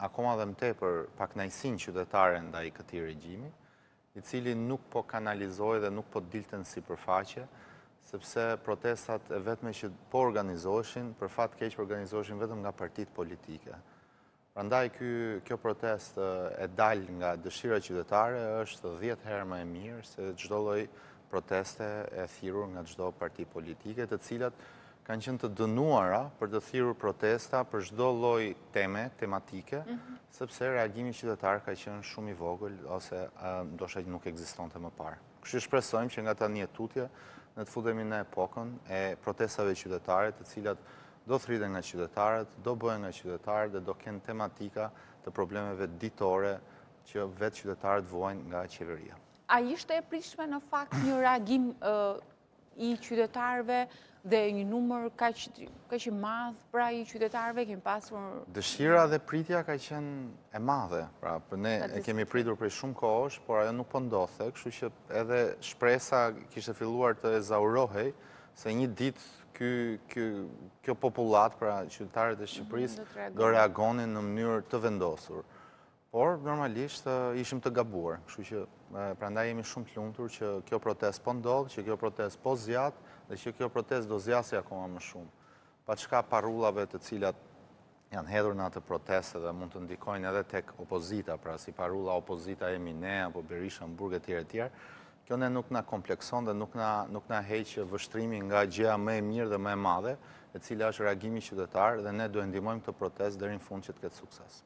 akoma dhe më tepër pakënaqësinë qytetare ndaj këtij regjimi, i cili nuk po kanalizoi dhe nuk po dilte në sipërfaqe, sepse protestat e vetme që po organizoheshin, për fat keq po organizoheshin vetëm nga partitë politike. Prandaj kjo protestë e dal nga dëshira qytetare është 10 herë më e mirë se çdo lloj proteste e thirrur nga çdo parti politike, të cilat kanë qenë të dënuara për të thirrur protesta për çdo lloj tematike, sepse reagimi qytetar ka qenë shumë i vogël ose ndoshta nuk ekzistonte më parë. Kështu shpresojmë që nga tani e tutje ne të futemi në epokën e protestave qytetare, të cilat do thriten nga qytetarët, do bëhen nga qytetarët dhe do kenë tematika të problemeve ditore që vetë qytetarët vuajnë nga qeveria. A ishte e pritshme në fakt një reagim i qytetarëve dhe një numër kaq i madh pra i qytetarëve kemi pasur? Dëshira dhe pritja ka qenë e madhe, pra ne e kemi pritur prej shumë kohësh, por ajo nuk po ndodhte, kështu që edhe shpresa kishte filluar të ezaurohej se një ditë kjo popullat, pra qytetarët e Shqipërisë, do reagonin në mënyrë të vendosur. Por, normalisht, ishim të gabuar. Kështu që, prandaj jemi shumë të lumtur që kjo protestë po ndodh, që kjo protestë po zjat, dhe që kjo protestë do zjasë akoma më shumë. Pa çka parullave të cilat janë hedhur në atë protestë dhe mund të ndikojnë edhe tek opozita, pra si parulla opozita jemi ne, apo Berisha në burg e tjerë, kjo ne nuk na komplekson dhe nuk na heq vështrimi nga gjëja më e mirë dhe më e madhe, e cila është reagimi qytetar dhe ne duhet ndihmojmë këtë protestë deri në fund që të ketë sukses.